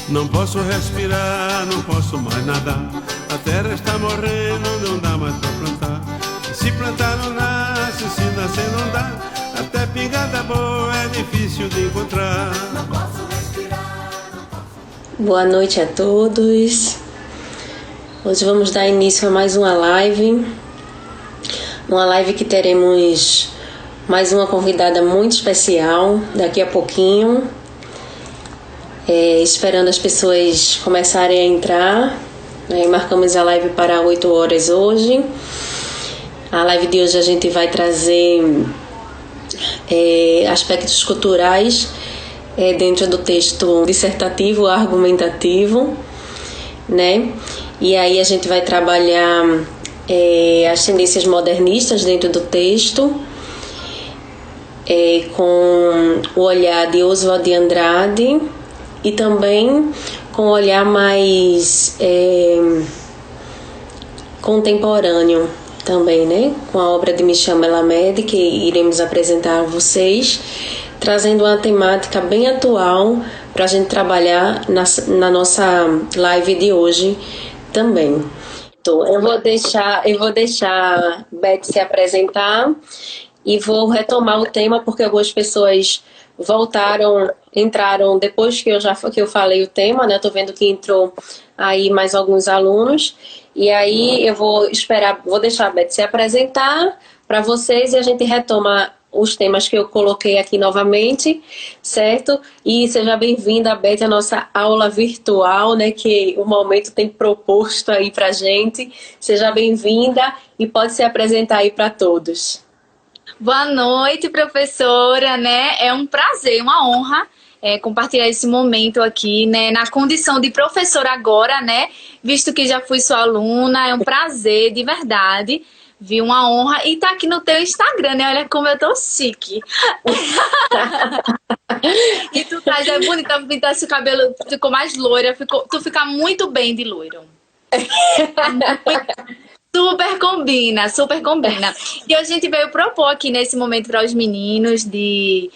Não posso respirar, não posso mais nadar. A terra está morrendo, não dá mais pra plantar. Se plantar não nasce, se nascer não dá. Até pingada boa é difícil de encontrar. Não posso respirar, não posso... Boa noite a todos. Hoje vamos dar início a mais uma live. Uma live que teremos mais uma convidada muito especial daqui a pouquinho. Esperando as pessoas começarem a entrar. Marcamos a live para 8 horas hoje. A live de hoje a gente vai trazer aspectos culturais dentro do texto dissertativo, argumentativo, né? E aí a gente vai trabalhar as tendências modernistas dentro do texto, com o olhar de Oswald de Andrade e também com um olhar mais contemporâneo também, né? Com a obra de Michel Melamed, que iremos apresentar a vocês, trazendo uma temática bem atual para a gente trabalhar na nossa live de hoje também. Então, eu vou deixar a Beth se apresentar e vou retomar o tema, porque algumas pessoas entraram depois que eu falei o tema, né? Eu tô vendo que entrou aí mais alguns alunos. E aí eu vou deixar a Beth se apresentar para vocês e a gente retoma os temas que eu coloquei aqui novamente, certo? E seja bem-vinda, Beth, à nossa aula virtual, né? Que o momento tem proposto aí pra gente. Seja bem-vinda e pode se apresentar aí para todos. Boa noite, professora, né? É um prazer, uma honra compartilhar esse momento aqui, né? Na condição de professora agora, né? Visto que já fui sua aluna, é um prazer, de verdade, viu? Uma honra. E tá aqui no teu Instagram, né? Olha como eu tô chique. E tu tá já bonita, pintar esse cabelo, ficou mais loira, tu fica muito bem de loiro. Super combina, super combina. E a gente veio propor aqui nesse momento para os meninos de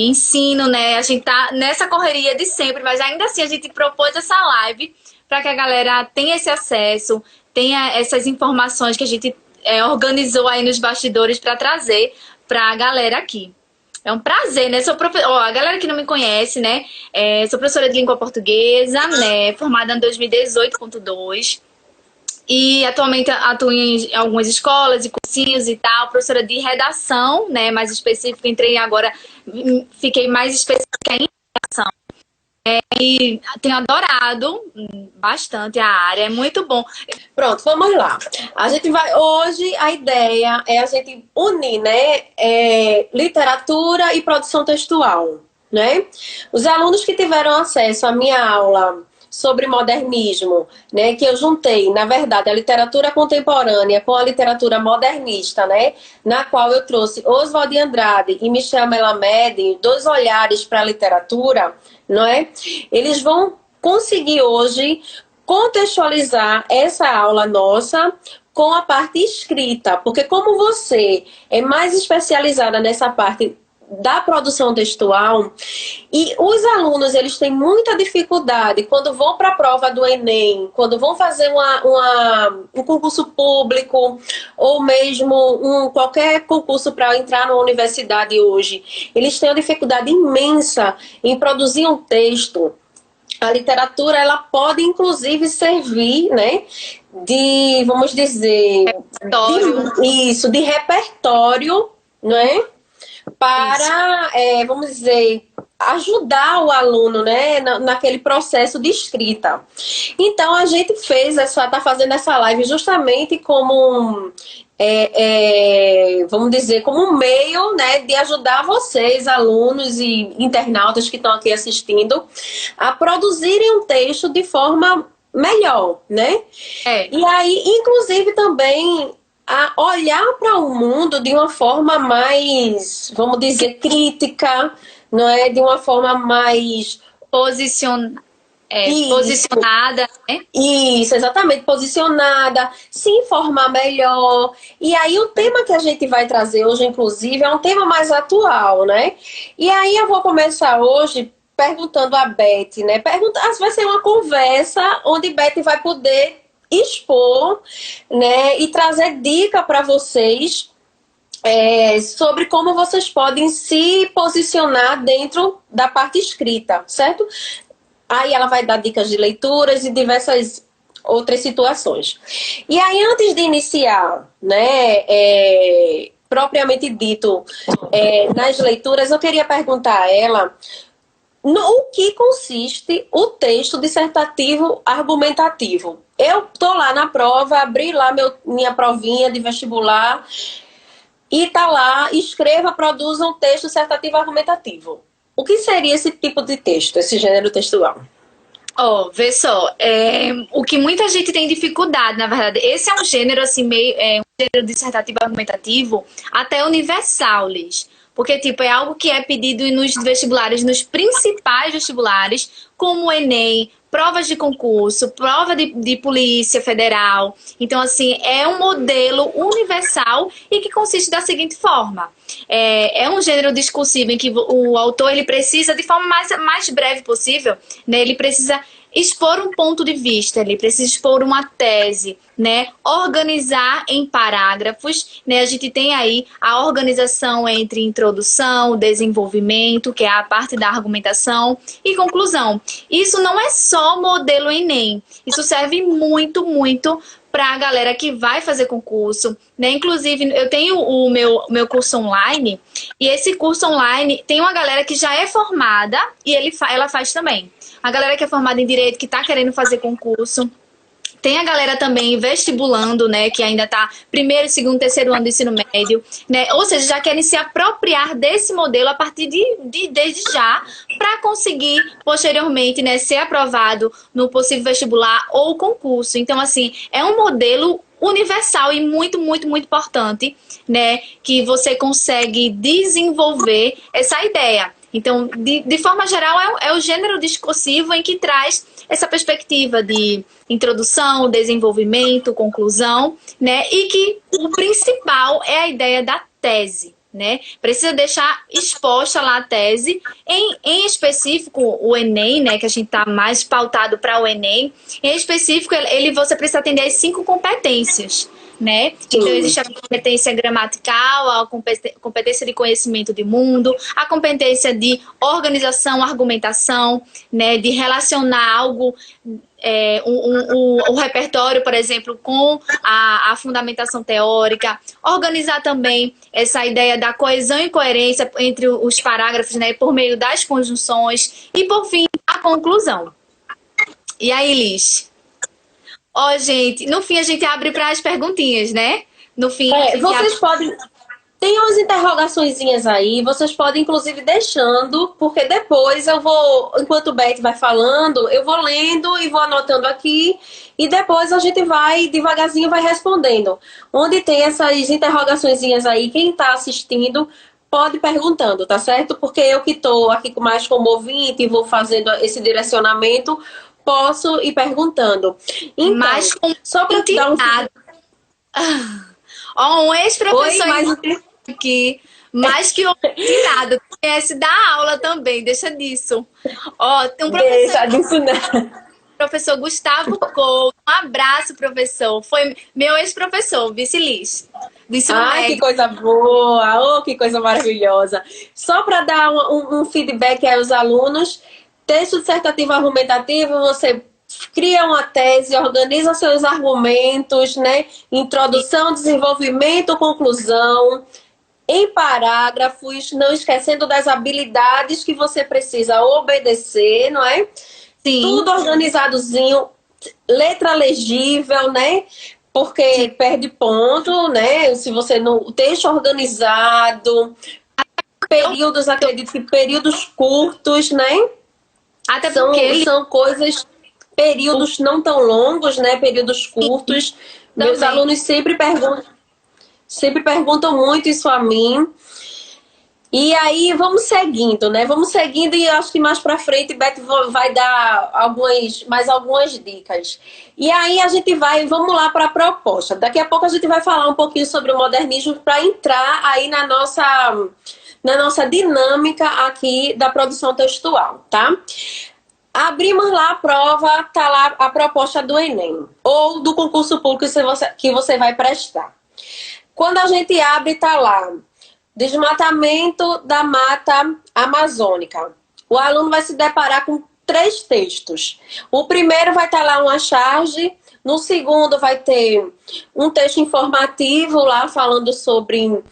ensino, né? A gente tá nessa correria de sempre, mas ainda assim a gente propôs essa live para que a galera tenha esse acesso, tenha essas informações que a gente organizou aí nos bastidores para trazer para a galera aqui. É um prazer, né? A galera que não me conhece, né? Sou professora de língua portuguesa, né? Formada em 2018.2. E atualmente atuo em algumas escolas e cursinhos e tal, professora de redação, né, mais específica, entrei agora, fiquei mais específica em redação. E tenho adorado bastante a área, é muito bom. Pronto, vamos lá. Hoje a ideia é a gente unir, né, literatura e produção textual, né? Os alunos que tiveram acesso à minha aula sobre modernismo, né, que eu juntei, na verdade, a literatura contemporânea com a literatura modernista, né, na qual eu trouxe Oswald de Andrade e Michel Melamed, dois olhares para a literatura, não é? Eles vão conseguir hoje contextualizar essa aula nossa com a parte escrita, porque como você é mais especializada nessa parte da produção textual, e os alunos eles têm muita dificuldade quando vão para a prova do Enem, quando vão fazer um concurso público ou mesmo qualquer concurso para entrar na universidade hoje, eles têm uma dificuldade imensa em produzir um texto. A literatura ela pode inclusive servir, né, de, vamos dizer, de repertório, não é? Para, vamos dizer, ajudar o aluno, né, naquele processo de escrita. Então, a gente está fazendo essa live justamente como, vamos dizer, como um meio, né, de ajudar vocês, alunos e internautas que estão aqui assistindo, a produzirem um texto de forma melhor, né? E aí, inclusive, também a olhar para o mundo de uma forma mais, vamos dizer, crítica, não é? De uma forma mais posicionada, né? Isso, exatamente, posicionada, se informar melhor. E aí o tema que a gente vai trazer hoje, inclusive, é um tema mais atual, né? E aí eu vou começar hoje perguntando a Beth, né? Vai ser uma conversa onde Beth vai poder expor, né? E trazer dica para vocês sobre como vocês podem se posicionar dentro da parte escrita, certo? Aí ela vai dar dicas de leituras e diversas outras situações. E aí, antes de iniciar, né, propriamente dito, nas leituras, eu queria perguntar a ela no que consiste o texto dissertativo argumentativo. Eu tô lá na prova, abri lá minha provinha de vestibular e tá lá, escreva, produza um texto dissertativo argumentativo. O que seria esse tipo de texto, esse gênero textual? Vê só, o que muita gente tem dificuldade, na verdade, esse é um gênero assim, um gênero dissertativo argumentativo até universal, Liz. Porque, tipo, é algo que é pedido nos vestibulares, nos principais vestibulares, como o Enem, provas de concurso, prova de Polícia Federal. Então, assim, é um modelo universal e que consiste da seguinte forma. É um gênero discursivo em que o autor ele precisa, de forma mais breve possível, né, ele precisa expor um ponto de vista, ele precisa expor uma tese, né? Organizar em parágrafos, né? A gente tem aí a organização entre introdução, desenvolvimento, que é a parte da argumentação, e conclusão. Isso não é só modelo Enem, isso serve muito, muito para a galera que vai fazer concurso, né? Inclusive, eu tenho o meu curso online, e esse curso online tem uma galera que já é formada e ela faz também. A galera que é formada em Direito, que está querendo fazer concurso. Tem a galera também vestibulando, né, que ainda está primeiro, segundo, terceiro ano do ensino médio, né? Ou seja, já querem se apropriar desse modelo a partir desde já, para conseguir posteriormente, né, ser aprovado no possível vestibular ou concurso. Então, assim, é um modelo universal e muito, muito, muito importante, né, que você consegue desenvolver essa ideia. Então, de forma geral, é o gênero discursivo em que traz essa perspectiva de introdução, desenvolvimento, conclusão, né? E que o principal é a ideia da tese, né? Precisa deixar exposta lá a tese, em específico o Enem, né? Que a gente está mais pautado para o Enem. Em específico, você precisa atender as 5 competências, né? Então, existe a competência gramatical, a competência de conhecimento de mundo, a competência de organização, argumentação, né? De relacionar algo, o repertório, por exemplo, com a fundamentação teórica, organizar também essa ideia da coesão e coerência entre os parágrafos, né? Por meio das conjunções e, por fim, a conclusão. E aí, Liz? Gente, no fim a gente abre para as perguntinhas, né? No fim, vocês podem... Tem umas interrogaçõezinhas aí, vocês podem inclusive deixando, porque depois eu vou, enquanto o Beth vai falando, eu vou lendo e vou anotando aqui, e depois a gente vai, devagarzinho, vai respondendo. Onde tem essas interrogaçõezinhas aí, quem está assistindo pode ir perguntando, tá certo? Porque eu que estou aqui mais como ouvinte e vou fazendo esse direcionamento, posso ir perguntando. Então, mas só para te dar um ex-professor aqui, mais que nada, conhece da aula também, deixa disso. Tem um professor, deixa disso não. Professor Gustavo Couto, um abraço, professor. Foi meu ex-professor, vice-liz. Que coisa boa, que coisa maravilhosa. Só para dar um feedback aos alunos, texto dissertativo argumentativo, você cria uma tese, organiza seus argumentos, né? Introdução, desenvolvimento, conclusão, em parágrafos, não esquecendo das habilidades que você precisa obedecer, não é? Sim. Tudo organizadozinho, letra legível, né? Porque perde ponto, né? Se você não... O texto organizado, períodos, acredito que períodos curtos, né? Até porque são coisas, períodos não tão longos, né? Períodos curtos. Meus alunos sempre perguntam muito isso a mim. E aí vamos seguindo, né? Vamos seguindo e acho que mais pra frente Beth vai dar mais algumas dicas. E aí vamos lá para a proposta. Daqui a pouco a gente vai falar um pouquinho sobre o modernismo para entrar aí na nossa dinâmica aqui da produção textual, tá? Abrimos lá a prova, tá lá a proposta do Enem ou do concurso público que você vai prestar. Quando a gente abre, tá lá desmatamento da mata amazônica. O aluno vai se deparar com 3 textos. O primeiro vai estar lá uma charge, no segundo vai ter um texto informativo lá falando sobre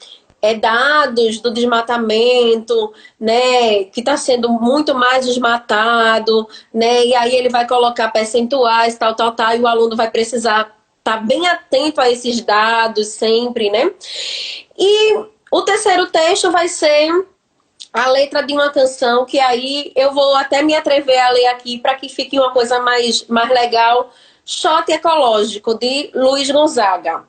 dados do desmatamento, né, que está sendo muito mais desmatado, né, e aí ele vai colocar percentuais, tal, e o aluno vai precisar estar bem atento a esses dados sempre, né. E o terceiro texto vai ser a letra de uma canção, que aí eu vou até me atrever a ler aqui para que fique uma coisa mais legal. Shot Ecológico, de Luiz Gonzaga.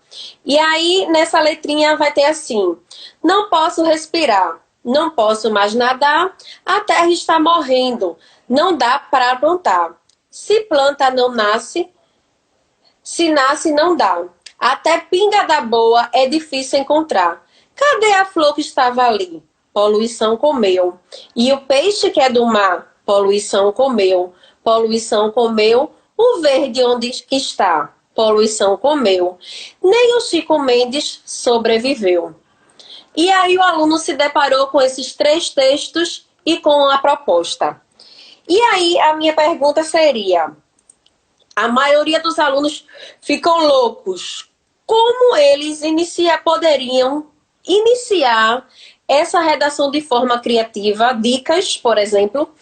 E aí, nessa letrinha vai ter assim: não posso respirar, não posso mais nadar, a terra está morrendo, não dá para plantar. Se planta, não nasce, se nasce, não dá. Até pinga da boa é difícil encontrar. Cadê a flor que estava ali? Poluição comeu. E o peixe que é do mar? Poluição comeu. Poluição comeu. O verde onde está? Poluição comeu. Nem o Chico Mendes sobreviveu. E aí o aluno se deparou com esses 3 textos e com a proposta. E aí a minha pergunta seria: a maioria dos alunos ficam loucos. Como eles poderiam iniciar essa redação de forma criativa? Dicas, por exemplo.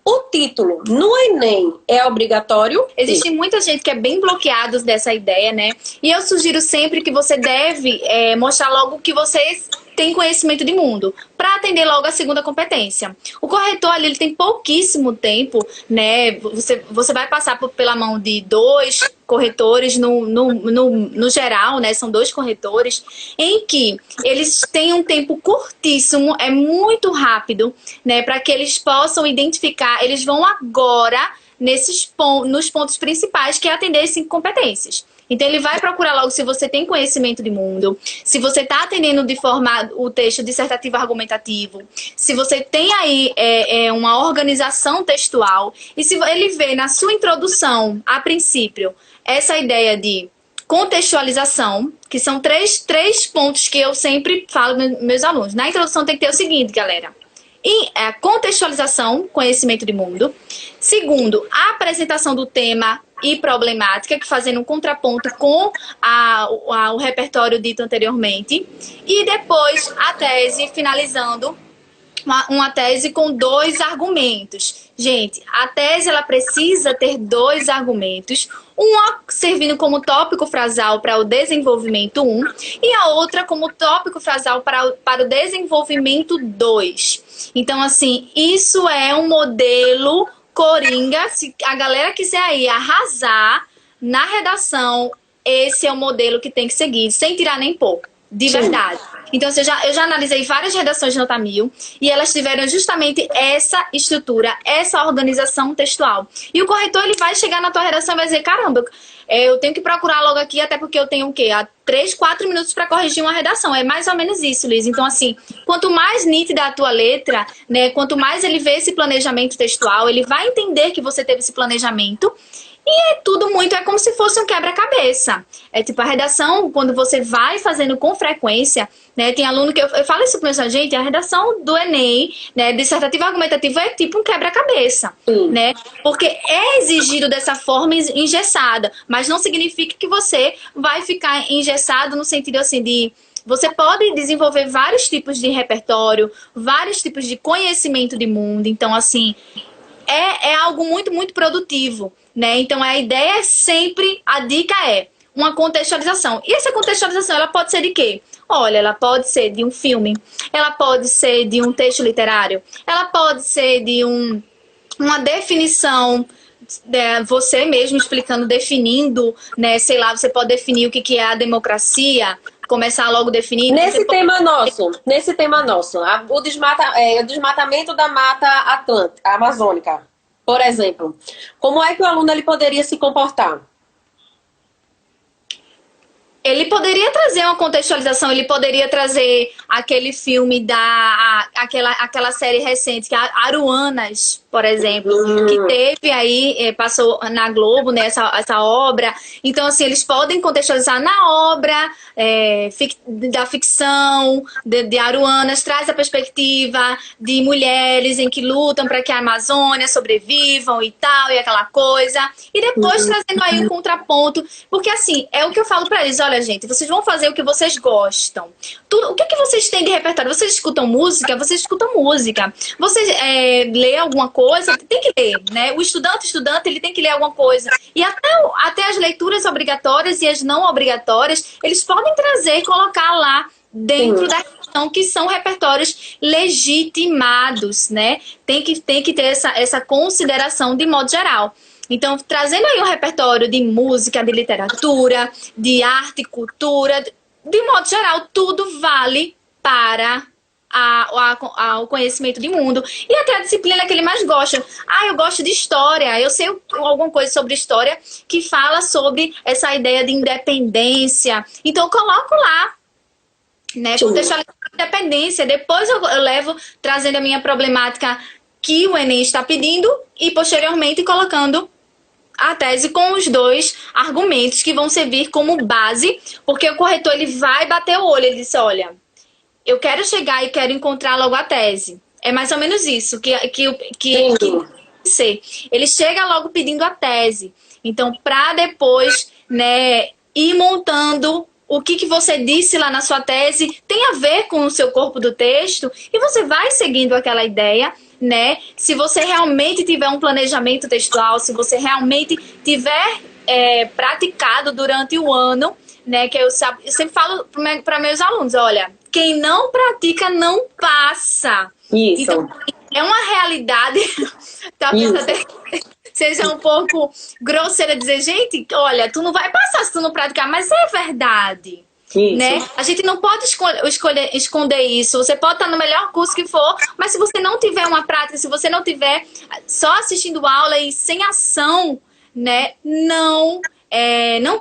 O título no Enem é obrigatório? Existe muita gente que é bem bloqueados dessa ideia, né? E eu sugiro sempre que você deve mostrar logo que vocês têm conhecimento de mundo, para atender logo a segunda competência. O corretor ali, ele tem pouquíssimo tempo, né? Você vai passar pela mão de 2 corretores no geral, né? São 2 corretores, em que eles têm um tempo curtíssimo, é muito rápido, né? Para que eles possam identificar, eles vão agora nos pontos principais, que é atender as 5 competências. Então, ele vai procurar logo se você tem conhecimento de mundo, se você está atendendo de forma o texto dissertativo argumentativo, se você tem aí uma organização textual, e se ele vê na sua introdução, a princípio, essa ideia de contextualização, que são três pontos que eu sempre falo para meus alunos. Na introdução tem que ter o seguinte, galera: a contextualização, conhecimento de mundo. Segundo, a apresentação do tema e problemática, que fazendo um contraponto com o repertório dito anteriormente. E depois a tese, finalizando, uma tese com 2 argumentos. Gente, a tese ela precisa ter 2 argumentos, uma servindo como tópico frasal para o desenvolvimento 1 e a outra como tópico frasal para o desenvolvimento 2. Então, assim, isso é um modelo coringa. Se a galera quiser aí arrasar na redação, esse é o modelo que tem que seguir, sem tirar nem pouco, de verdade. Então, eu já analisei várias redações de nota 1000 e elas tiveram justamente essa estrutura, essa organização textual. E o corretor, ele vai chegar na tua redação e vai dizer: caramba, eu tenho que procurar logo aqui, até porque eu tenho o quê? 3, 4 minutos para corrigir uma redação. É mais ou menos isso, Luiz. Então, assim, quanto mais nítida a tua letra, né, quanto mais ele vê esse planejamento textual, ele vai entender que você teve esse planejamento. E é tudo muito, é como se fosse um quebra-cabeça. É tipo, a redação, quando você vai fazendo com frequência, né? Tem aluno que eu falo isso para meus gente, a redação do Enem, né, dissertativo argumentativo, é tipo um quebra-cabeça, né? Porque é exigido dessa forma engessada, mas não significa que você vai ficar engessado no sentido assim de... Você pode desenvolver vários tipos de repertório, vários tipos de conhecimento de mundo. Então, assim, é algo muito, muito produtivo, né? Então, a ideia é sempre, a dica é uma contextualização. E essa contextualização, ela pode ser de quê? Olha, ela pode ser de um filme, ela pode ser de um texto literário, ela pode ser de uma definição, você mesmo explicando, definindo, né? Sei lá, você pode definir o que é a democracia, começar logo definindo. Nesse tema nosso, o desmatamento da mata amazônica, por exemplo, como é que o aluno ele poderia se comportar? Ele poderia trazer uma contextualização, ele poderia trazer aquele filme aquela série recente, que é Aruanas, por exemplo, que teve aí, passou na Globo, né, essa obra. Então, assim, eles podem contextualizar na obra da ficção, de Aruanas, traz a perspectiva de mulheres em que lutam para que a Amazônia sobrevivam e tal, e aquela coisa. E depois trazendo aí um contraponto, porque assim, é o que eu falo para eles, olha, gente, vocês vão fazer o que vocês gostam. O que vocês têm de repertório? Vocês escutam música? Vocês escutam música. Vocês lê alguma coisa? Tem que ler, né? O estudante, ele tem que ler alguma coisa. E até as leituras obrigatórias e as não obrigatórias, eles podem trazer e colocar lá dentro da questão, que são repertórios legitimados, né? Tem que ter essa consideração de modo geral. Então, trazendo aí um repertório de música, de literatura, de arte, cultura, de modo geral, tudo vale para o conhecimento de mundo. E até a disciplina que ele mais gosta. Eu gosto de história, eu sei alguma coisa sobre história que fala sobre essa ideia de independência. Então, eu coloco lá, né, contextualizando a independência. Depois eu levo trazendo a minha problemática que o Enem está pedindo e, posteriormente, colocando a tese com os dois argumentos que vão servir como base, porque o corretor ele vai bater o olho, ele disse, olha, eu quero chegar e quero encontrar logo a tese. É mais ou menos isso que ser. Ele chega logo pedindo a tese. Então, para depois, né, ir montando o que você disse lá na sua tese tem a ver com o seu corpo do texto e você vai seguindo aquela ideia, né? Se você realmente tiver um planejamento textual, se você realmente tiver praticado durante o ano, né? Que eu sempre falo para meus alunos, olha, quem não pratica não passa. Isso. Então, é uma realidade. Talvez até seja um pouco grosseira dizer, gente, olha, tu não vai passar se tu não praticar, mas é verdade. Isso. Né? A gente não pode esconder isso. Você pode estar no melhor curso que for, mas se você não tiver uma prática, se você não tiver só assistindo aula e sem ação, né, não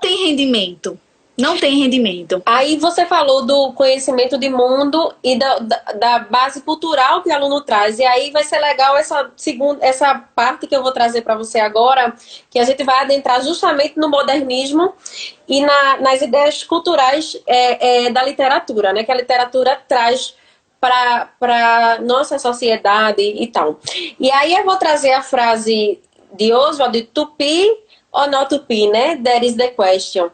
tem rendimento. Não tem rendimento. Aí você falou do conhecimento de mundo e da base cultural que o aluno traz. E aí vai ser legal essa parte que eu vou trazer para você agora, que a gente vai adentrar justamente no modernismo e nas ideias culturais da literatura, né? Que a literatura traz para nossa sociedade e tal. E aí eu vou trazer a frase de Oswald, to be or not to be, né? That is the question.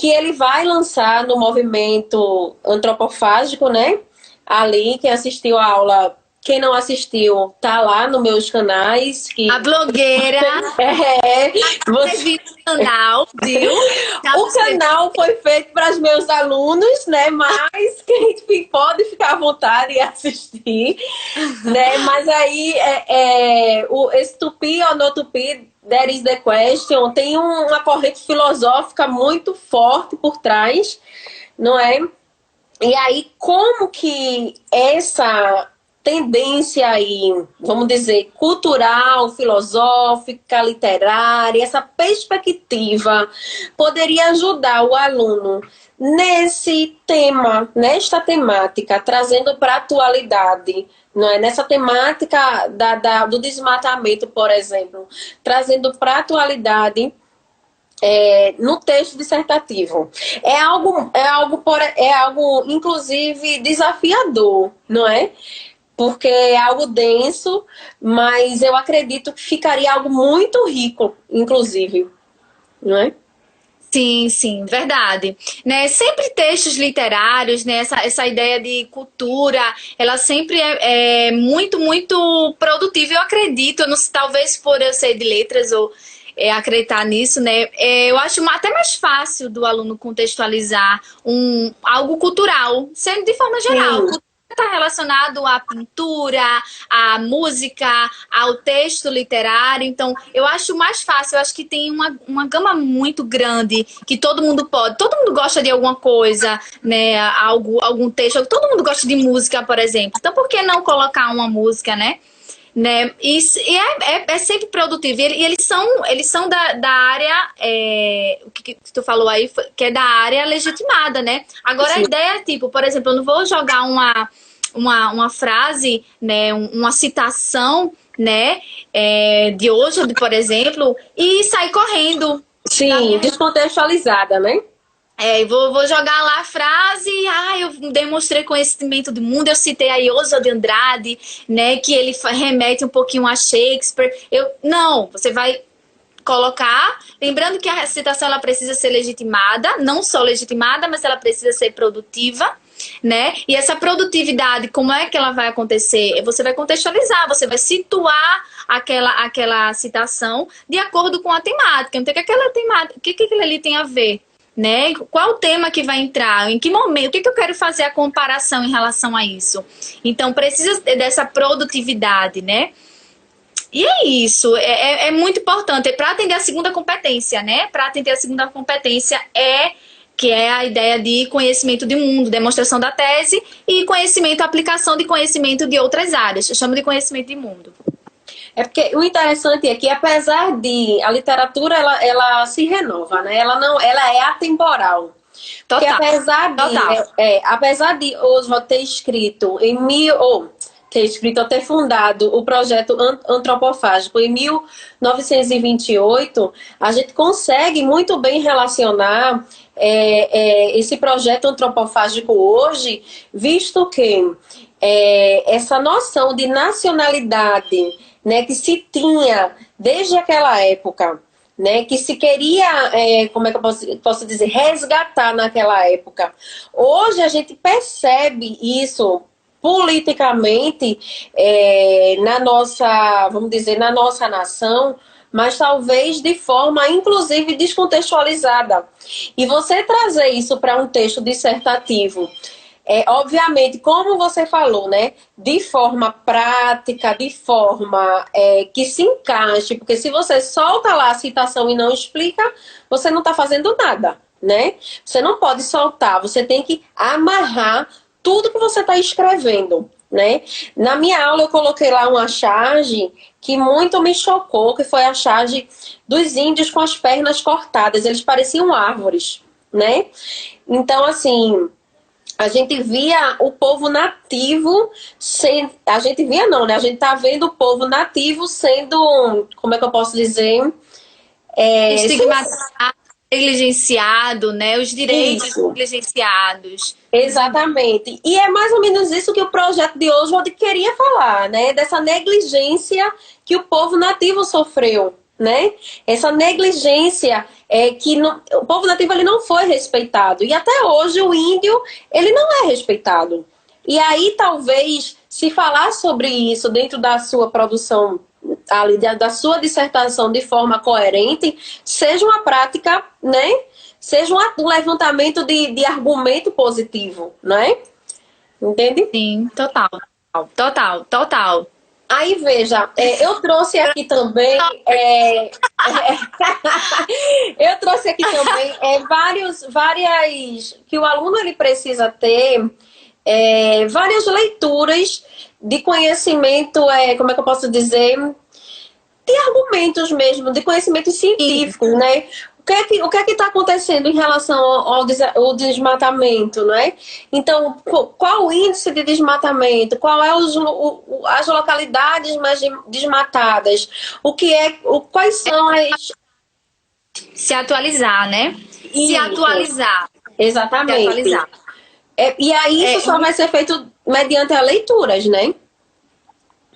Que ele vai lançar no movimento antropofágico, né? Ali, quem assistiu a aula, quem não assistiu, tá lá nos meus canais. A blogueira. Você... canal, viu? O canal foi feito para os meus alunos, né? Mas quem pode ficar à vontade e assistir, né? Mas aí, esse tupi ou no tupi, That is the question, tem uma corrente filosófica muito forte por trás, não é? E aí, como que essa tendência aí, vamos dizer, cultural, filosófica, literária, essa perspectiva poderia ajudar o aluno nesse tema, nesta temática, trazendo para a atualidade, não é? Nessa temática do desmatamento, por exemplo, trazendo para a atualidade no texto dissertativo. É algo, inclusive, desafiador, não é? Porque é algo denso, mas eu acredito que ficaria algo muito rico, inclusive, não é? Sim, sim, verdade. Né? Sempre textos literários, né? Essa ideia de cultura, ela sempre é muito, muito produtiva. Eu acredito, talvez por eu ser de letras ou acreditar nisso, né? Eu acho até mais fácil do aluno contextualizar algo cultural, sendo de forma geral. Sim. Está relacionado à pintura, à música, ao texto literário. Então, eu acho mais fácil. Eu acho que tem uma gama muito grande que todo mundo pode. Todo mundo gosta de alguma coisa, né? Algum texto. Todo mundo gosta de música, por exemplo. Então, por que não colocar uma música, né? né? É sempre produtivo. E eles são da área, o que tu falou aí, que é da área legitimada, né? Agora Sim. a ideia é tipo, por exemplo, eu não vou jogar uma frase, né? Uma citação, né? De hoje, por exemplo, e sair correndo. Sim, descontextualizada, né? Vou jogar lá a frase, eu demonstrei conhecimento do mundo, eu citei aí Oswald de Andrade, né, que ele remete um pouquinho a Shakespeare. Não, você vai colocar, lembrando que a citação ela precisa ser legitimada, não só legitimada, mas ela precisa ser produtiva, né? E essa produtividade, como é que ela vai acontecer? Você vai contextualizar, você vai situar aquela citação de acordo com a temática. Então, o que aquilo ali tem a ver? Né? Qual o tema que vai entrar? Em que momento? O que eu quero fazer a comparação em relação a isso? Então, precisa dessa produtividade, né? E é isso. É muito importante. Para atender a segunda competência, né? Para atender a segunda competência que é a ideia de conhecimento de mundo, demonstração da tese e conhecimento, aplicação de conhecimento de outras áreas. Eu chamo de conhecimento de mundo. É porque o interessante é que, apesar de a literatura ela se renova, né? Ela é atemporal. Porque apesar de Oswald ter escrito ter fundado o projeto antropofágico em 1928, a gente consegue muito bem relacionar esse projeto antropofágico hoje, visto que essa noção de nacionalidade, né, que se tinha desde aquela época, né, que se queria, como é que eu posso dizer, resgatar naquela época. Hoje a gente percebe isso politicamente vamos dizer, na nossa nação, mas talvez de forma, inclusive, descontextualizada. E você trazer isso para um texto dissertativo, obviamente, como você falou, né, de forma prática, de forma que se encaixe, porque se você solta lá a citação e não explica, você não está fazendo nada, né? Você não pode soltar, você tem que amarrar tudo que você está escrevendo, né? Na minha aula eu coloquei lá uma charge que muito me chocou, que foi a charge dos índios com as pernas cortadas. Eles pareciam árvores, né? Então, assim, a gente via o povo nativo a gente via não, né? A gente tá vendo o povo nativo sendo, como é que eu posso dizer? Estigmatizado, negligenciado, né? Os direitos negligenciados. Exatamente. E é mais ou menos isso que o projeto de Oswald queria falar, né? Dessa negligência que o povo nativo sofreu, né? Essa negligência o povo nativo ele não foi respeitado. E até hoje o índio, ele não é respeitado. E aí talvez se falar sobre isso dentro da sua produção, ali, da sua dissertação de forma coerente, seja uma prática, né? Seja um levantamento de argumento positivo, né? Entende? Sim, total. Aí, veja, eu trouxe aqui também eu trouxe aqui também várias que o aluno ele precisa ter várias leituras de conhecimento, como é que eu posso dizer, de argumentos mesmo, de conhecimentos científicos, né? O que é que está acontecendo em relação ao desmatamento, né? Então, qual o índice de desmatamento? Qual é as localidades mais desmatadas? Quais são as... Se atualizar, né? Se atualizar. Exatamente. Se atualizar. E aí isso só vai ser feito mediante as leituras, né?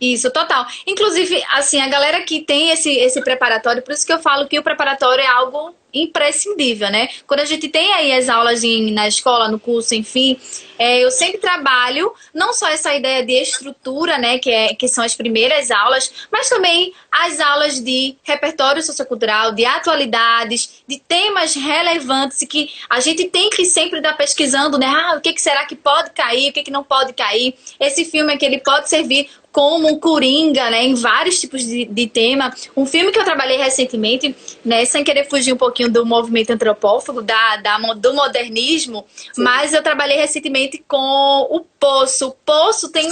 Isso, total. Inclusive, assim, a galera que tem esse preparatório, por isso que eu falo que o preparatório é algo imprescindível, né? Quando a gente tem aí as aulas na escola, no curso, enfim, eu sempre trabalho não só essa ideia de estrutura, né, que são as primeiras aulas, mas também as aulas de repertório sociocultural, de atualidades, de temas relevantes e que a gente tem que sempre estar pesquisando, né? O que será que pode cair, o que não pode cair? Esse filme aqui, ele pode servir como um coringa, né, em vários tipos de tema. Um filme que eu trabalhei recentemente, né, sem querer fugir um pouquinho do movimento antropófago, do modernismo, mas eu trabalhei recentemente com o Poço. O Poço tem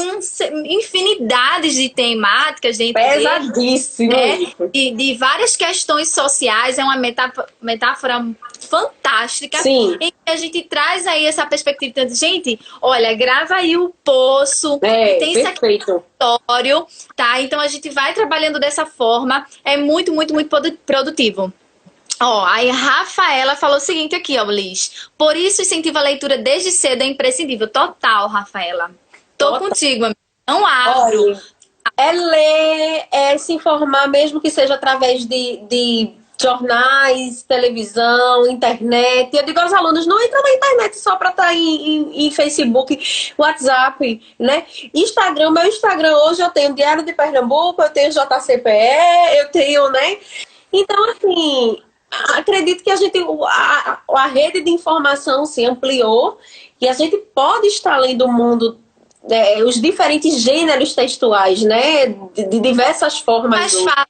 infinidades de temáticas dentro Pesadíssimo. dele, né, de várias questões sociais. É uma metáfora fantástica. Sim. Em que a gente traz aí essa perspectiva de, gente, olha, grava aí o Poço, tem isso aqui no território, tá? Então a gente vai trabalhando dessa forma, é muito, muito, muito produtivo. Ó, aí Rafaela falou o seguinte aqui, ó, Liz. Por isso incentivo a leitura desde cedo é imprescindível. Total, Rafaela. Tô contigo, amiga. Não abro. Olha, é ler, é se informar, mesmo que seja através de jornais, televisão, internet. Eu digo aos alunos, não entra na internet só para estar em Facebook, WhatsApp, né? Instagram, meu Instagram hoje eu tenho Diário de Pernambuco, eu tenho JCPE, eu tenho, né? Então, assim, acredito que a rede de informação se ampliou e a gente pode estar lendo o mundo, os diferentes gêneros textuais, né? De diversas formas. Mais fácil.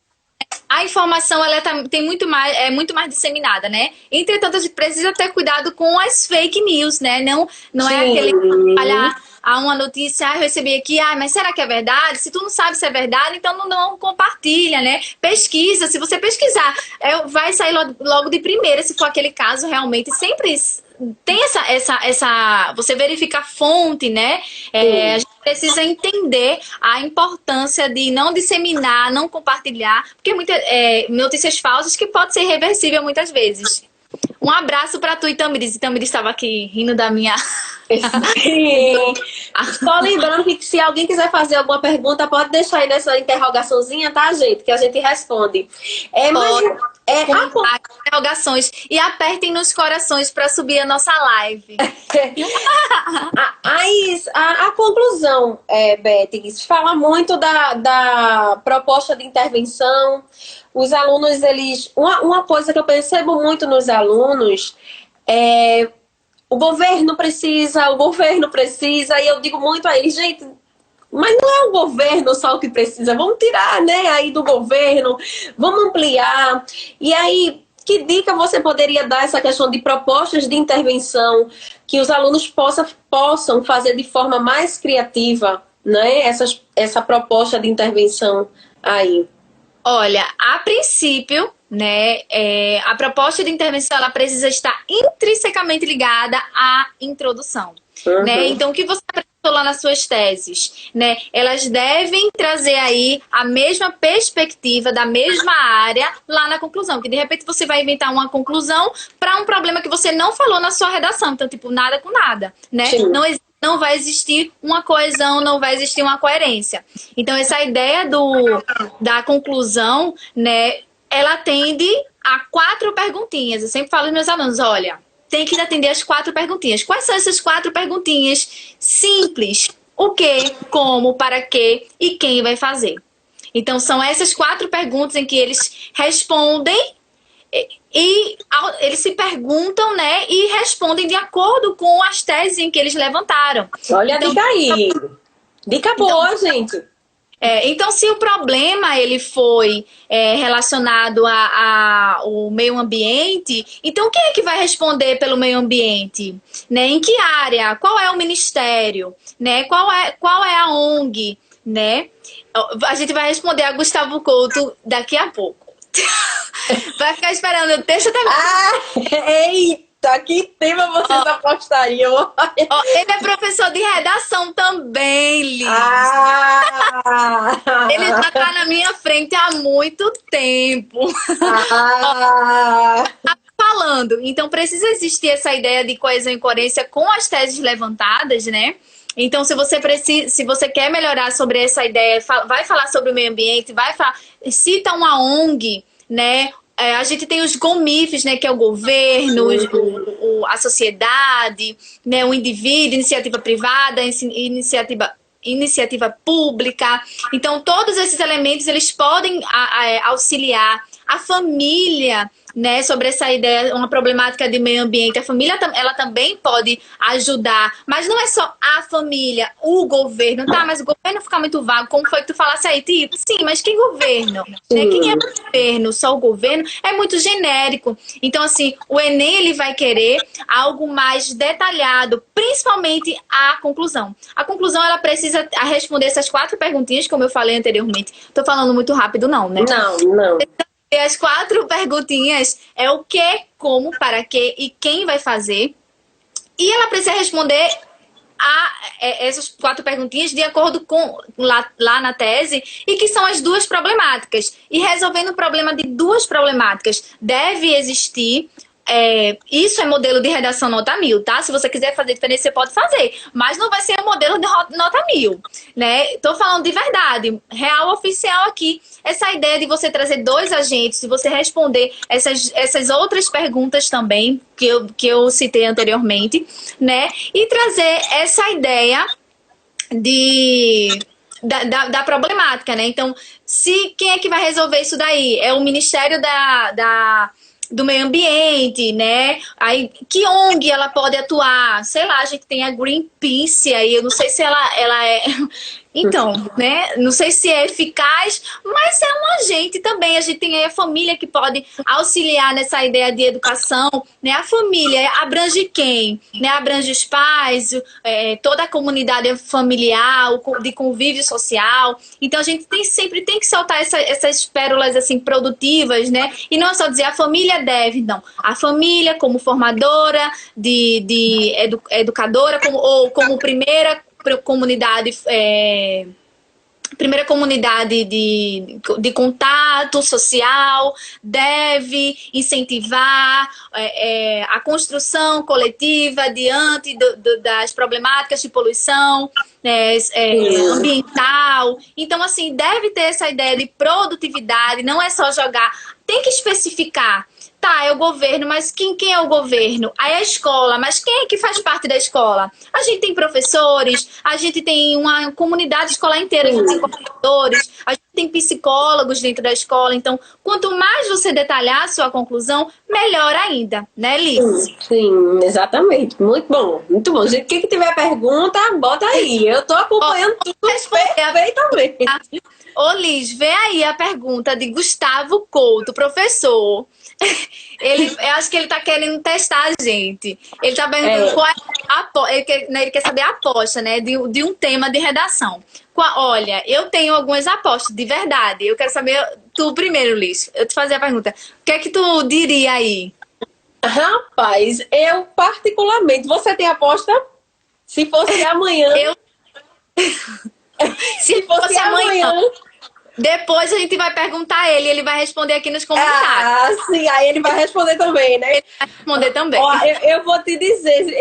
A informação ela tem muito mais disseminada, né? Entretanto, a gente precisa ter cuidado com as fake news, né? Não é aquele olhar a uma notícia, eu recebi aqui, mas será que é verdade? Se tu não sabe se é verdade, então não compartilha, né? Pesquisa, se você pesquisar, vai sair logo de primeira, se for aquele caso realmente. Sempre tem essa você verifica a fonte, né? A gente precisa entender a importância de não disseminar, não compartilhar, porque muitas notícias falsas que pode ser irreversível muitas vezes. Um abraço para tu, Itamiris. Itamiris estava aqui rindo da minha... Sim. Só lembrando que se alguém quiser fazer alguma pergunta, pode deixar aí nessa interrogaçãozinha, tá, gente? Que a gente responde. Interrogações. E apertem nos corações para subir a nossa live. A conclusão, Beth, fala muito da proposta de intervenção. Os alunos, uma coisa que eu percebo muito nos alunos é o governo precisa, e eu digo muito a eles, gente, mas não é o governo só o que precisa, vamos tirar, né, aí do governo, vamos ampliar. E aí, que dica você poderia dar essa questão de propostas de intervenção que os alunos possam fazer de forma mais criativa, né, essa proposta de intervenção aí? Olha, a princípio, né, a proposta de intervenção ela precisa estar intrinsecamente ligada à introdução, né? Então, o que você apresentou lá nas suas teses, né? Elas devem trazer aí a mesma perspectiva da mesma área lá na conclusão, que de repente você vai inventar uma conclusão para um problema que você não falou na sua redação, então, tipo, nada com nada, né? Não vai existir uma coesão, não vai existir uma coerência. Então, essa ideia da conclusão, né, ela atende a 4 perguntinhas. Eu sempre falo aos meus alunos, olha, tem que atender as 4 perguntinhas. Quais são essas 4 perguntinhas? Simples. O que, como, para quê e quem vai fazer. Então, são essas 4 perguntas em que eles respondem e eles se perguntam, né, e respondem de acordo com as teses em que eles levantaram. Olha então, a dica aí. Dica boa, gente. Então, se o problema ele foi relacionado ao meio ambiente, então quem é que vai responder pelo meio ambiente? Né? Em que área? Qual é o ministério? Né? Qual é a ONG? Né? A gente vai responder a Gustavo Couto daqui a pouco. Vai ficar esperando, deixa eu terminar. Eita, que tema vocês apostariam? Ele é professor de redação também, Liz. Ele já tá na minha frente há muito tempo. Falando, então precisa existir essa ideia de coesão e coerência com as teses levantadas, né? Então, se você quer melhorar sobre essa ideia, vai falar sobre o meio ambiente, cita uma ONG, né? A gente tem os GOMIFs, né? Que é o governo, a sociedade, né? O indivíduo, iniciativa privada, iniciativa pública. Então, todos esses elementos, eles podem auxiliar a família, né, sobre essa ideia, uma problemática de meio ambiente, a família ela também pode ajudar, mas não é só a família, o governo, tá? Mas o governo fica muito vago, como foi que tu falasse aí, tipo, sim, mas que governo? Né? Quem é o governo? Só o governo? É muito genérico. Então, assim, o Enem, ele vai querer algo mais detalhado, principalmente a conclusão. A conclusão, ela precisa responder essas 4 perguntinhas, como eu falei anteriormente. Tô falando muito rápido, não, né? Não. E as 4 perguntinhas é o que, como, para quê e quem vai fazer. E ela precisa responder essas 4 perguntinhas de acordo com lá na tese, e que são as 2 problemáticas. E resolvendo o problema de 2 problemáticas, deve existir. Isso é modelo de redação nota 1000, tá? Se você quiser fazer diferente, você pode fazer. Mas não vai ser o modelo de nota 1000, né? Tô falando de verdade, real oficial aqui. Essa ideia de você trazer 2 agentes, de você responder essas outras perguntas também, que eu citei anteriormente, né? E trazer essa ideia da problemática, né? Então, quem é que vai resolver isso daí? É o Ministério do Meio Ambiente, né? Aí, que ONG ela pode atuar? Sei lá, a gente tem a Greenpeace aí, eu não sei se ela é... Então, né? Não sei se é eficaz, mas é um agente também. A gente tem aí a família que pode auxiliar nessa ideia de educação, né? A família abrange quem? Né? Abrange os pais, toda a comunidade familiar, de convívio social. Então, a gente sempre tem que soltar essas pérolas, assim, produtivas, né? E não é só dizer a família deve, não. A família como formadora, educadora, ou como primeira comunidade de contato social, deve incentivar a construção coletiva diante das problemáticas de poluição ambiental. Então, assim, deve ter essa ideia de produtividade, não é só jogar, tem que especificar. Tá, é o governo, mas quem é o governo? Aí a escola, mas quem é que faz parte da escola? A gente tem professores, a gente tem uma comunidade escolar inteira, a gente tem professores, a gente tem psicólogos dentro da escola. Então, quanto mais você detalhar a sua conclusão, melhor ainda, né, Liz? Sim, exatamente. Muito bom, muito bom. Gente, quem que tiver pergunta, bota aí. Eu tô acompanhando tudo perfeitamente. Ô, Liz, vê aí a pergunta de Gustavo Couto, professor. Eu acho que ele tá querendo testar a gente. Ele tá perguntando qual é ele quer saber a aposta, né? De um tema de redação. Olha, eu tenho algumas apostas, de verdade. Eu quero saber, tu primeiro, Liz. Eu te fazer a pergunta. O que é que tu diria aí? Rapaz, eu particularmente... Você tem aposta? Se fosse amanhã... Se fosse amanhã... Depois a gente vai perguntar a ele vai responder aqui nos comentários. Ah, sim, aí ele vai responder também, né? Ele vai responder também. Ó, eu vou te dizer,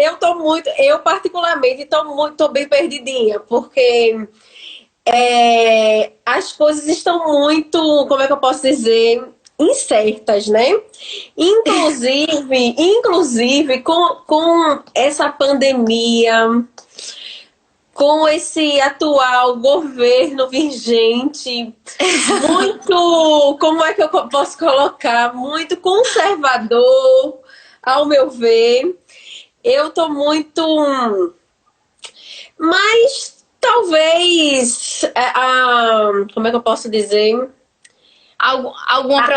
eu particularmente tô bem perdidinha, porque as coisas estão muito, como é que eu posso dizer, incertas, né? Inclusive com essa pandemia, com esse atual governo vigente, muito, como é que eu posso colocar? Muito conservador, ao meu ver. Eu tô muito... Mas talvez... como é que eu posso dizer? Alguma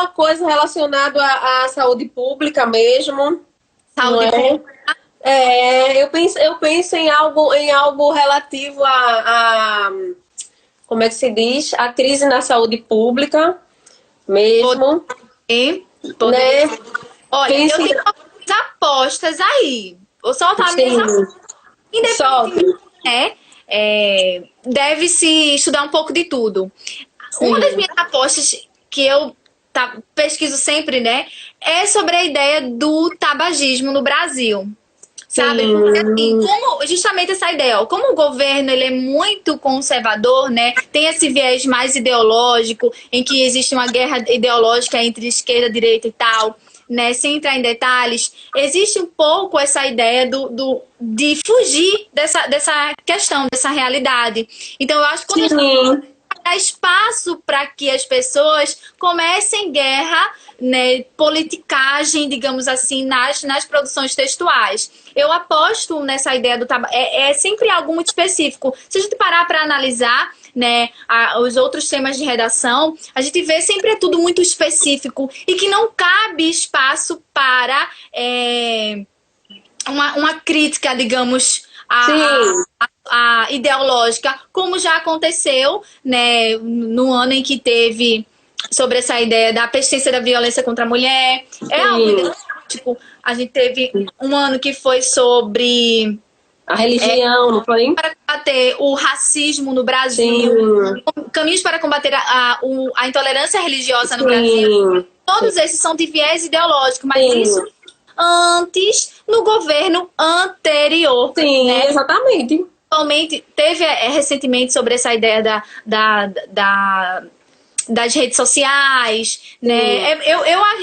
coisa relacionada à saúde pública mesmo. Saúde pública. Eu penso em algo relativo como é que se diz? A crise na saúde pública mesmo. Né? Olha, eu tenho algumas apostas aí. Vou soltar as minhas apostas. Independente, deve-se estudar um pouco de tudo. Sim. Uma das minhas apostas que eu pesquiso sempre, né, é sobre a ideia do tabagismo no Brasil. Sabe? Porque, assim, justamente essa ideia, como o governo ele é muito conservador, né? Tem esse viés mais ideológico, em que existe uma guerra ideológica entre esquerda, direita e tal, né? Sem entrar em detalhes, existe um pouco essa ideia de fugir dessa questão, dessa realidade. Então, eu acho que quando dar espaço para que as pessoas comecem guerra, né, politicagem, digamos assim, nas produções textuais. Eu aposto nessa ideia do trabalho. É sempre algo muito específico. Se a gente parar para analisar, né, os outros temas de redação, a gente vê sempre é tudo muito específico e que não cabe espaço para uma crítica, digamos, a ideológica, como já aconteceu, né, no ano em que teve sobre essa ideia da persistência da violência contra a mulher. Algo tipo, a gente teve um ano que foi sobre a religião, não foi? Para combater o racismo no Brasil, caminhos para combater a intolerância religiosa no Brasil. Todos esses são de viés ideológico, mas isso antes, no governo anterior. Sim, né? Exatamente. Atualmente, teve recentemente sobre essa ideia das redes sociais, né?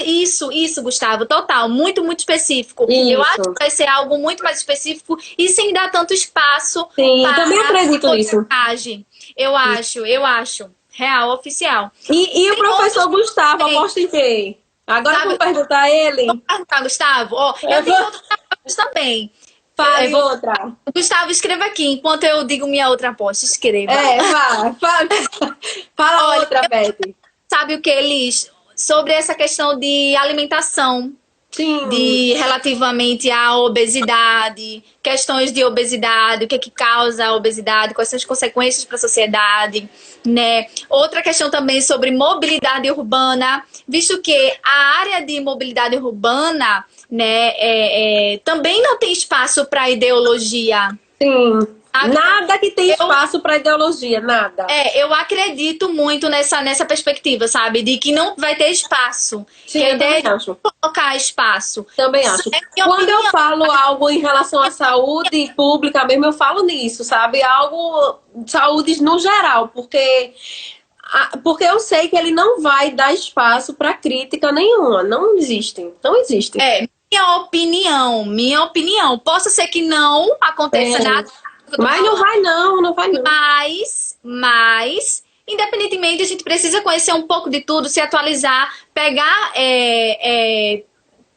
Isso, Gustavo, total, muito, muito específico. Isso. Eu acho que vai ser algo muito mais específico e sem dar tanto espaço para também acredito nisso. Eu acho. Real, oficial. E o professor Gustavo, aposto em quê? Agora eu vou perguntar a ele. Vou perguntar, Gustavo. Eu tenho outras também. Fale outra. Gustavo, escreva aqui, enquanto eu digo minha outra aposta. Escreva. Fala outra, Beth. Sabe o que, Elis? Sobre essa questão de alimentação. Sim. Relativamente à obesidade, questões de obesidade, o que causa a obesidade, quais são as consequências para a sociedade, né? Outra questão também sobre mobilidade urbana, visto que a área de mobilidade urbana, né, também não tem espaço para ideologia. Sim. Nada que tem espaço para ideologia, nada. Eu acredito muito nessa perspectiva, sabe? De que não vai ter espaço. Sim, que a ideia também acho. Colocar espaço. Também acho. Quando eu falo algo em relação à saúde pública mesmo, eu falo nisso, sabe? Algo, saúde no geral, porque eu sei que ele não vai dar espaço para crítica nenhuma. Não existe. Não existe. Minha opinião. Possa ser que não aconteça nada. Mas não vai não. Mas, independentemente, a gente precisa conhecer um pouco de tudo, se atualizar, pegar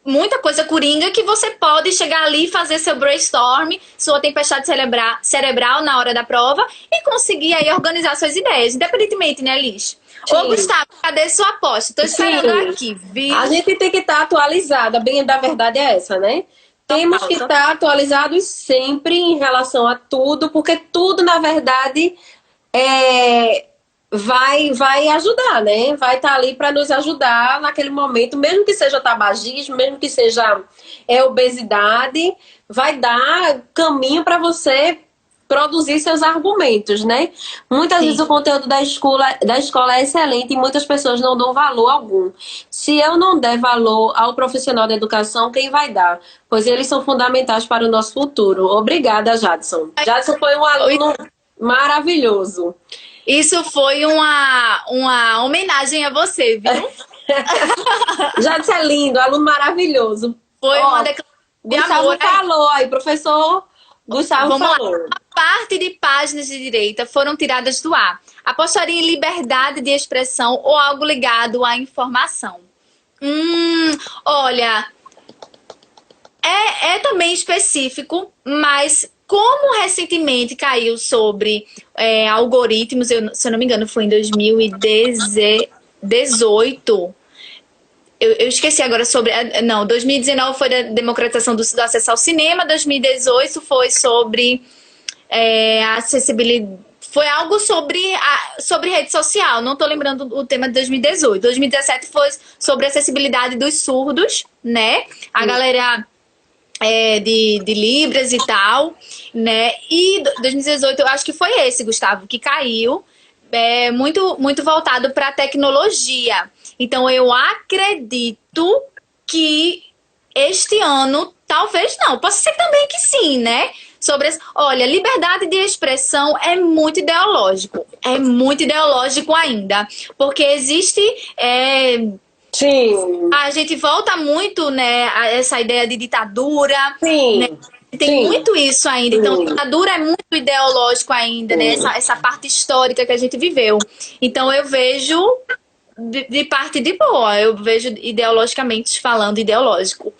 muita coisa coringa que você pode chegar ali e fazer seu brainstorm, sua tempestade cerebral na hora da prova e conseguir aí organizar suas ideias, independentemente, né, Liz? Ô, Gustavo, cadê sua aposta? Tô esperando aqui, viu? A gente tem que estar atualizada, bem, da verdade é essa, né? Temos que estar atualizados sempre em relação a tudo, porque tudo, na verdade, vai ajudar, né? Vai estar ali para nos ajudar naquele momento, mesmo que seja tabagismo, mesmo que seja obesidade, vai dar caminho para você produzir seus argumentos, né? Muitas vezes o conteúdo da escola é excelente e muitas pessoas não dão valor algum. Se eu não der valor ao profissional da educação, quem vai dar? Pois eles são fundamentais para o nosso futuro. Obrigada, Jadson. Jadson foi um aluno maravilhoso. Isso foi uma homenagem a você, viu? Jadson é lindo, aluno maravilhoso. Foi uma declaração de amor. Falou aí, professor Gustavo falou. A parte de páginas de direita foram tiradas do ar. Apostaria em liberdade de expressão ou algo ligado à informação. Olha, é também específico, mas como recentemente caiu sobre algoritmos, se eu não me engano foi em 2018, eu esqueci agora sobre... Não, 2019 foi da democratização do acesso ao cinema, 2018 foi sobre acessibilidade... Foi algo sobre rede social, não estou lembrando o tema de 2018. 2017 foi sobre acessibilidade dos surdos, né? A galera de Libras e tal, né? E 2018 eu acho que foi esse, Gustavo, que caiu, muito, muito voltado para a tecnologia. Então, eu acredito que este ano, talvez não. Pode ser também que sim, né? Olha, liberdade de expressão é muito ideológico. É muito ideológico ainda. Porque existe... Sim. A gente volta muito, né, a essa ideia de ditadura. Sim. Né? tem Sim. muito isso ainda. Então, ditadura é muito ideológico ainda, né? Essa parte histórica que a gente viveu. Então, eu vejo de parte de boa. Eu vejo ideologicamente falando ideológico.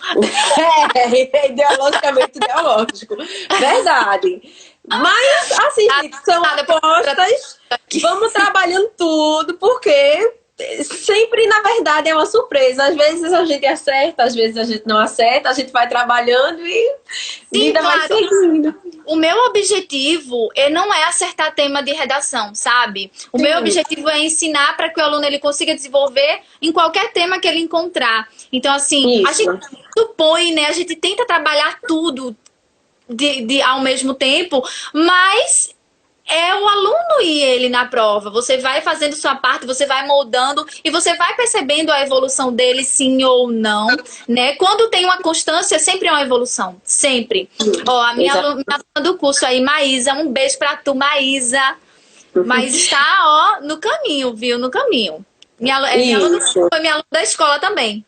Ideologicamente ideológico. Verdade. Mas, assim, gente, são apostas. Vamos trabalhando tudo, porque sempre, na verdade, é uma surpresa. Às vezes a gente acerta, às vezes a gente não acerta. A gente vai trabalhando e vida vai seguindo. O meu objetivo não é acertar tema de redação, sabe? O meu objetivo é ensinar para que o aluno ele consiga desenvolver em qualquer tema que ele encontrar. Então, assim, a gente supõe, né? A gente tenta trabalhar tudo ao mesmo tempo, mas é o aluno e ele na prova. Você vai fazendo sua parte, você vai moldando e você vai percebendo a evolução dele, sim ou não, né? Quando tem uma constância, sempre é uma evolução, sempre. Ó, a minha aluna do curso aí, Maísa, um beijo pra tu, Maísa. Mas está, ó, no caminho, viu? No caminho. Minha aluna foi minha aluna da escola também.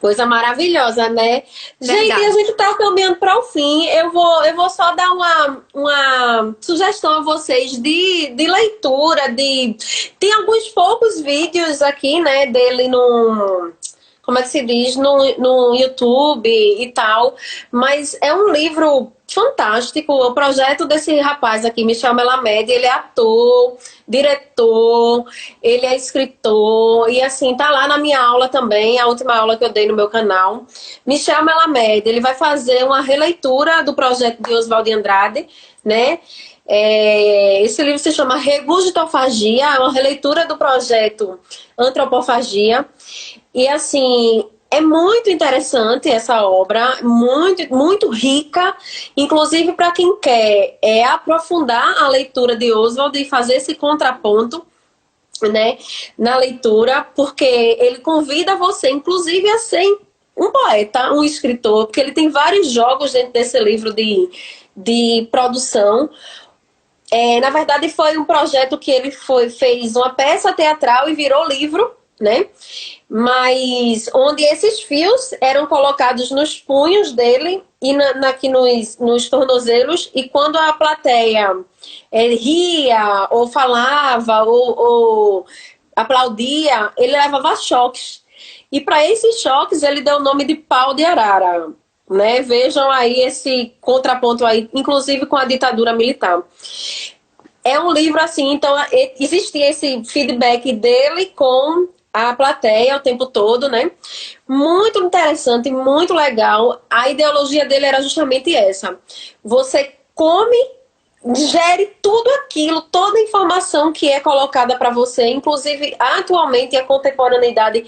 Coisa maravilhosa, né? Gente, a gente tá caminhando para o fim. Eu vou só dar uma sugestão a vocês de leitura. Tem alguns poucos vídeos aqui, né, dele no... Como é que se diz? No YouTube e tal. Mas é um livro fantástico. O projeto desse rapaz aqui, Michel Melamed, ele é ator, diretor, ele é escritor. E assim, tá lá na minha aula também, a última aula que eu dei no meu canal. Michel Melamed, ele vai fazer uma releitura do projeto de Oswald de Andrade, né? Esse livro se chama Regurgitofagia, é uma releitura do projeto Antropofagia. E assim, é muito interessante essa obra, muito, muito rica, inclusive para quem quer aprofundar a leitura de Oswald e fazer esse contraponto, né, na leitura, porque ele convida você, inclusive, a ser um poeta, um escritor, porque ele tem vários jogos dentro desse livro de produção. Na verdade, foi um projeto que ele fez uma peça teatral e virou livro, né? Mas onde esses fios eram colocados nos punhos dele e aqui nos tornozelos, e quando a plateia ria ou falava ou aplaudia, ele levava choques. E para esses choques ele deu o nome de pau de arara, né? Vejam aí esse contraponto aí, inclusive com a ditadura militar. É um livro assim, então existia esse feedback dele com a plateia o tempo todo, né? Muito interessante, muito legal. A ideologia dele era justamente essa. Você come, gere tudo aquilo, toda a informação que é colocada para você, inclusive atualmente a contemporaneidade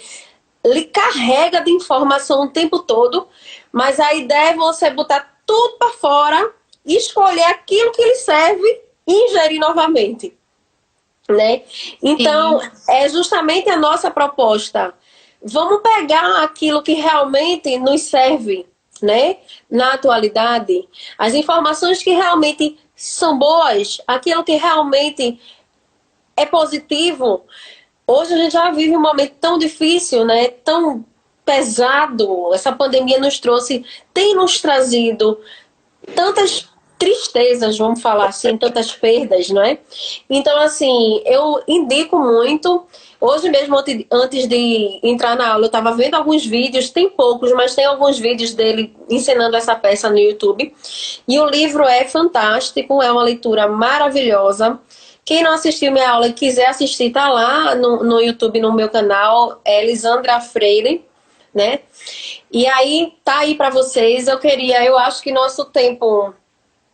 lhe carrega de informação o tempo todo, mas a ideia é você botar tudo para fora, escolher aquilo que lhe serve e ingerir novamente. Né? Então, é justamente a nossa proposta. Vamos pegar aquilo que realmente nos serve, né? Na atualidade, as informações que realmente são boas, aquilo que realmente é positivo. Hoje a gente já vive um momento tão difícil, né? Tão pesado. Essa pandemia tem nos trazido tantas tristezas, vamos falar assim, tantas perdas, não é? Então, assim, eu indico muito. Hoje mesmo, antes de entrar na aula, eu estava vendo alguns vídeos, tem poucos, mas tem alguns vídeos dele ensinando essa peça no YouTube. E o livro é fantástico, é uma leitura maravilhosa. Quem não assistiu minha aula e quiser assistir, tá lá no YouTube, no meu canal, é Elisandra Freire, né? E aí, tá aí para vocês. Eu acho que nosso tempo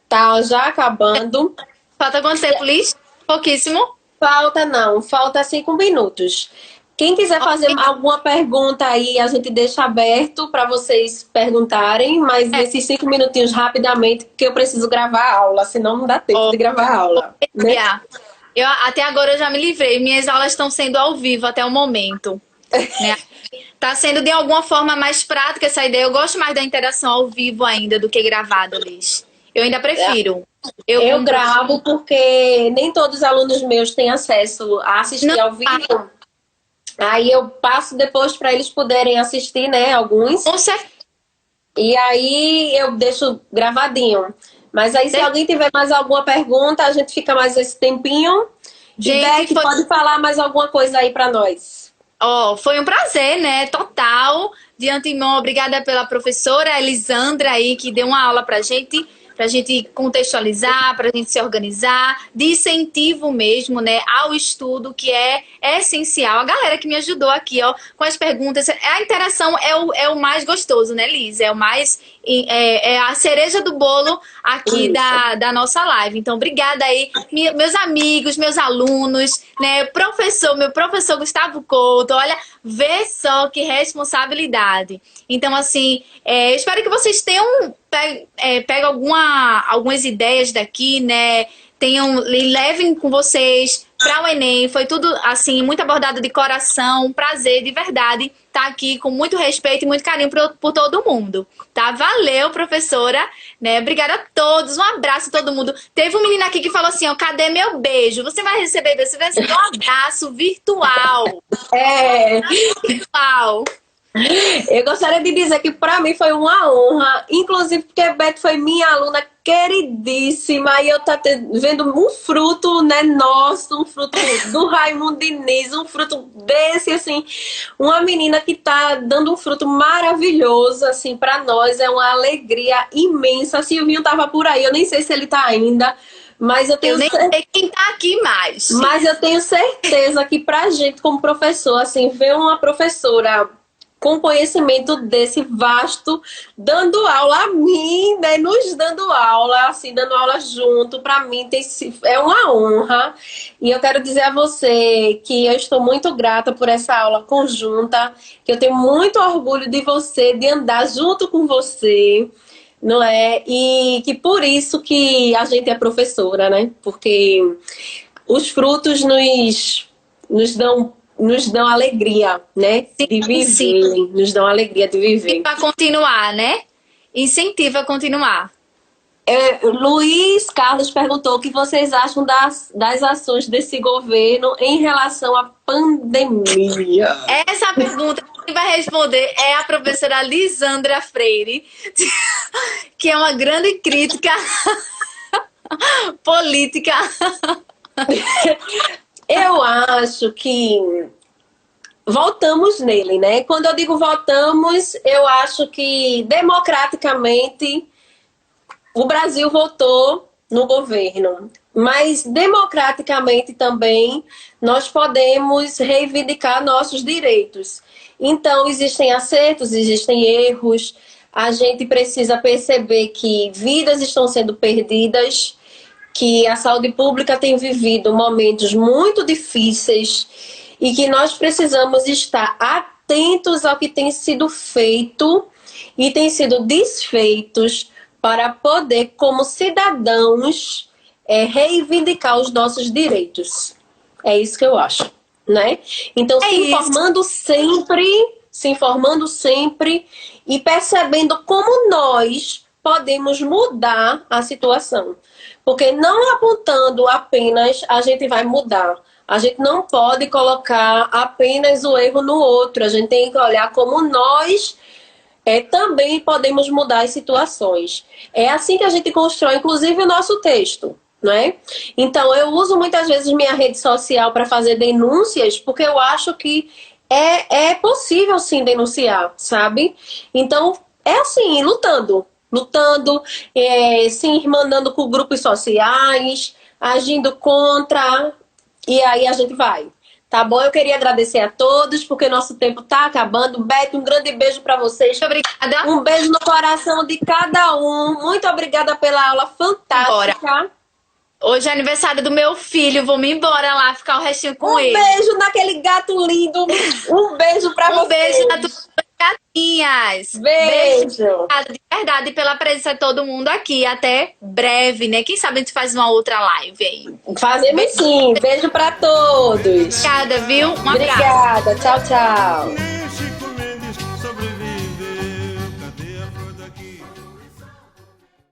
tá já acabando. Falta quanto tempo, Liz? Pouquíssimo. Falta 5 minutos. Quem quiser fazer alguma pergunta aí, a gente deixa aberto para vocês perguntarem, mas nesses 5 minutinhos rapidamente, porque eu preciso gravar a aula, senão não dá tempo de gravar a aula. Né? Até agora eu já me livrei, minhas aulas estão sendo ao vivo até o momento. Né? Tá sendo de alguma forma mais prática essa ideia. Eu gosto mais da interação ao vivo ainda do que gravada, Liz. Eu ainda prefiro. Eu gravo porque nem todos os alunos meus têm acesso a assistir ao vivo. Aí eu passo depois para eles poderem assistir, né? Alguns. Com certeza. E aí eu deixo gravadinho. Mas aí se alguém tiver mais alguma pergunta, a gente fica mais esse tempinho. Gente, Beck, pode falar mais alguma coisa aí pra nós. Foi um prazer, né? Total. De antemão, obrigada pela professora Elisandra aí, que deu uma aula pra gente contextualizar, pra gente se organizar, de incentivo mesmo, né, ao estudo, que é essencial. A galera que me ajudou aqui, ó, com as perguntas, a interação é o mais gostoso, né, Liz? É o mais, é a cereja do bolo aqui da nossa live. Então, obrigada aí, meus amigos, meus alunos, né, meu professor Gustavo Couto, olha, vê só que responsabilidade. Então, assim, espero que vocês tenham pega algumas ideias daqui, né? Levem com vocês para o Enem. Foi tudo assim, muito abordado de coração, prazer, de verdade, tá aqui com muito respeito e muito carinho por todo mundo, tá? Valeu, professora, né? Obrigada a todos, um abraço a todo mundo. Teve um menino aqui que falou assim, ó, cadê meu beijo? Você vai receber um abraço virtual. Virtual. Eu gostaria de dizer que para mim foi uma honra, inclusive porque a Beth foi minha aluna queridíssima e eu tô vendo um fruto, né, nosso, um fruto do Raimundo Diniz, um fruto desse, assim, uma menina que tá dando um fruto maravilhoso, assim, para nós, é uma alegria imensa. Silvinho tava por aí, eu nem sei se ele tá ainda, mas eu tenho nem sei quem tá aqui mais. Mas eu tenho certeza que pra gente, como professor, assim, ver uma professora com conhecimento desse vasto, dando aula a mim, né, nos dando aula, assim, dando aula junto, para mim é uma honra. E eu quero dizer a você que eu estou muito grata por essa aula conjunta, que eu tenho muito orgulho de você, de andar junto com você, não é? E que por isso que a gente é professora, né? Porque os frutos nos dão alegria, né? De viver. Sim. Nos dão alegria de viver. E para continuar, né? Incentiva a continuar. Luiz Carlos perguntou o que vocês acham das ações desse governo em relação à pandemia. Essa pergunta quem vai responder é a professora Lisandra Freire, que é uma grande crítica política. Eu acho que voltamos nele, né? Quando eu digo voltamos, eu acho que democraticamente o Brasil votou no governo, mas democraticamente também nós podemos reivindicar nossos direitos. Então, existem acertos, existem erros, a gente precisa perceber que vidas estão sendo perdidas, que a saúde pública tem vivido momentos muito difíceis e que nós precisamos estar atentos ao que tem sido feito e tem sido desfeitos para poder, como cidadãos, reivindicar os nossos direitos. É isso que eu acho, né? Então, se informando sempre e percebendo como nós podemos mudar a situação. Porque não apontando apenas a gente vai mudar. A gente não pode colocar apenas o erro no outro. A gente tem que olhar como nós também podemos mudar as situações. É assim que a gente constrói, inclusive, o nosso texto, né? Então, eu uso muitas vezes minha rede social para fazer denúncias, porque eu acho que é possível, sim, denunciar, sabe? Então, é assim, lutando, se irmanando com grupos sociais, agindo contra, e aí a gente vai. Tá bom? Eu queria agradecer a todos, porque nosso tempo tá acabando. Beth, um grande beijo para vocês. Obrigada. Um beijo no coração de cada um. Muito obrigada pela aula fantástica. Bora. Hoje é aniversário do meu filho. Vou me embora lá, ficar o restinho com ele. Um beijo naquele gato lindo. Um beijo para vocês. Um beijo na tua gatinhas. Beijo. De verdade pela presença de todo mundo aqui. Até breve, né? Quem sabe a gente faz uma outra live aí. Fazemos sim. Beijo para todos. Obrigada, viu? Um abraço. Obrigada. Tchau, tchau.